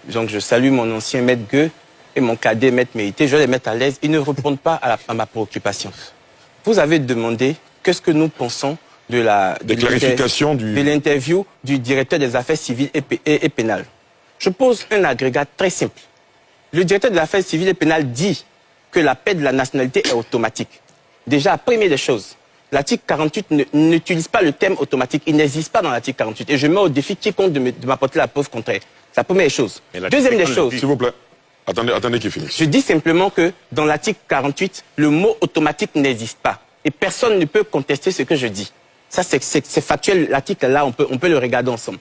Donc je salue mon ancien maître Gueux et mon cadet maître Méité. Je vais les mettre à l'aise. Ils ne répondent pas à ma préoccupation. Vous avez demandé qu'est-ce que nous pensons de l'interview du directeur des affaires civiles et pénales. Je pose un agrégat très simple. Le directeur des affaires civiles et pénales dit que la paix de la nationalité est automatique. Déjà, première des choses, l'article 48 n'utilise pas le terme automatique. Il n'existe pas dans l'article 48. Et je mets au défi quiconque de m'apporter la preuve contraire. C'est la première chose. Deuxième des choses. S'il vous plaît. Attendez qu'il finisse. Je dis simplement que dans l'article 48, le mot automatique n'existe pas. Et personne ne peut contester ce que je dis. Ça, c'est factuel. L'article là, on peut le regarder ensemble.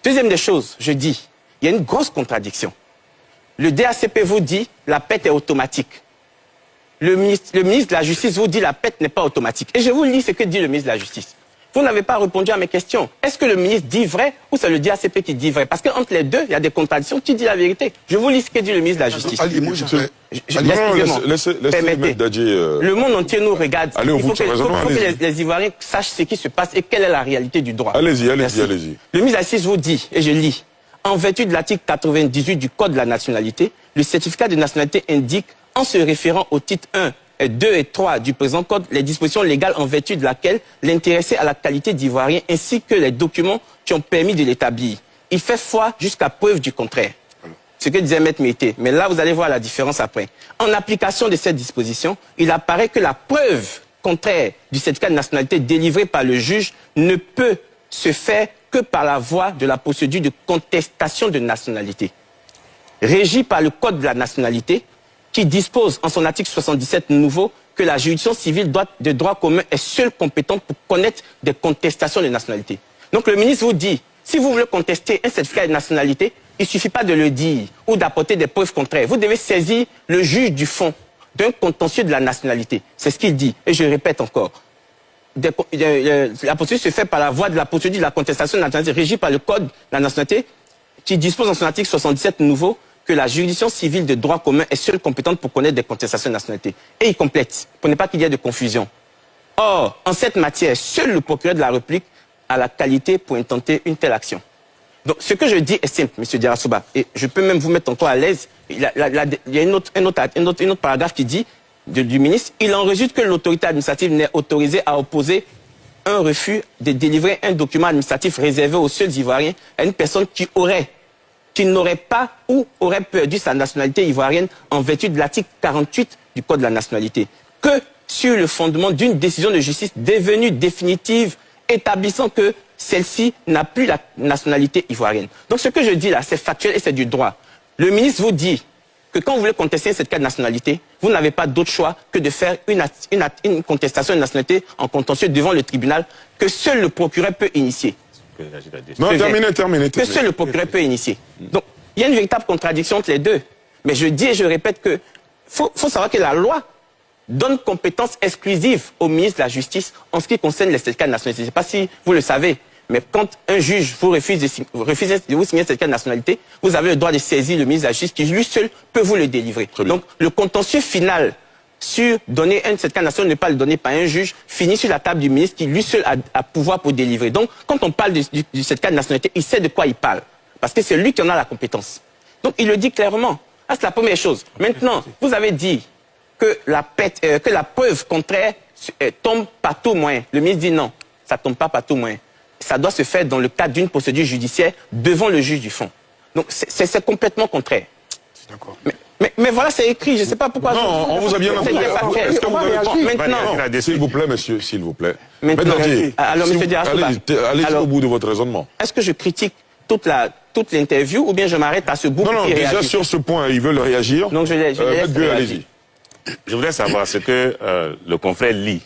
Deuxième des choses, je dis, il y a une grosse contradiction. Le DACP vous dit la paix est automatique. Le ministre de la Justice vous dit la paix n'est pas automatique. Et je vous lis ce que dit le ministre de la Justice. Vous n'avez pas répondu à mes questions. Est-ce que le ministre dit vrai ou c'est le DACP qui dit vrai? Parce qu'entre les deux, il y a des contradictions. Qui dit la vérité? Je vous lis ce que dit le ministre de la Justice. Laissez le monde entier nous regarde. Il faut que les Ivoiriens sachent ce qui se passe et quelle est la réalité du droit. Allez-y. Le ministre de la Justice vous dit, et je lis, en vertu de l'article 98 du Code de la nationalité, le certificat de nationalité indique, en se référant au titre 1, 2 et 3 du présent code, les dispositions légales en vertu de laquelle l'intéressé à la qualité d'Ivoirien ainsi que les documents qui ont permis de l'établir. Il fait foi jusqu'à preuve du contraire. Ce que disait Maître Méité. Mais là, vous allez voir la différence après. En application de cette disposition, il apparaît que la preuve contraire du certificat de nationalité délivré par le juge ne peut se faire que par la voie de la procédure de contestation de nationalité. Régie par le Code de la nationalité, qui dispose en son article 77 nouveau que la juridiction civile de droit commun est seule compétente pour connaître des contestations de nationalité. Donc le ministre vous dit, si vous voulez contester un certificat de nationalité, il ne suffit pas de le dire ou d'apporter des preuves contraires. Vous devez saisir le juge du fond d'un contentieux de la nationalité. C'est ce qu'il dit. Et je répète encore. La procédure se fait par la voie de la procédure de la contestation de la nationalité régie par le Code de la nationalité qui dispose en son article 77 nouveau que la juridiction civile de droit commun est seule compétente pour connaître des contestations de nationalité. Et il complète, pour ne pas qu'il y ait de confusion. Or, en cette matière, seul le procureur de la République a la qualité pour intenter une telle action. Donc, ce que je dis est simple, M. Diarra-Souba, et je peux même vous mettre encore à l'aise. Il y a un autre paragraphe qui dit, du ministre, il en résulte que l'autorité administrative n'est autorisée à opposer un refus de délivrer un document administratif réservé aux seuls Ivoiriens à une personne qui n'aurait pas ou aurait perdu sa nationalité ivoirienne en vertu de l'article 48 du Code de la nationalité, que sur le fondement d'une décision de justice devenue définitive, établissant que celle-ci n'a plus la nationalité ivoirienne. Donc ce que je dis là, c'est factuel et c'est du droit. Le ministre vous dit que quand vous voulez contester cette cas de nationalité, vous n'avez pas d'autre choix que de faire une contestation de nationalité en contentieux devant le tribunal que seul le procureur peut initier. Non, terminez. Que seul le procureur peut initier. Donc, il y a une véritable contradiction entre les deux. Mais je dis et je répète que faut savoir que la loi donne compétence exclusive au ministre de la Justice en ce qui concerne les certificats de nationalité. Je ne sais pas si vous le savez, mais quand un juge vous refuse de vous signer un certificat de nationalité, vous avez le droit de saisir le ministre de la Justice qui lui seul peut vous le délivrer. Donc, le contentieux final sur donner un certificat national, ne pas le donner par un juge, finit sur la table du ministre qui lui seul a pouvoir pour délivrer. Donc, quand on parle du certificat de nationalité, il sait de quoi il parle. Parce que c'est lui qui en a la compétence. Donc, il le dit clairement. Ah, c'est la première chose. Maintenant, vous avez dit que la preuve contraire tombe par tout moyen. Le ministre dit non, ça ne tombe pas par tout moyen. Ça doit se faire dans le cadre d'une procédure judiciaire devant le juge du fond. Donc, c'est complètement contraire. D'accord. Mais voilà, c'est écrit. Je ne sais pas pourquoi. Non, on vous a bien entendu. Est-ce que vous avez... Maintenant, s'il vous plaît, monsieur, s'il vous plaît. Maintenant, alors, monsieur Diarra-Souba, allez au bout de votre raisonnement. Est-ce que je critique toute l'interview ou bien je m'arrête à ce bout? Non, déjà sur ce point, ils veulent réagir. Donc, je laisse allez-y. Je voudrais savoir ce que le confrère lit.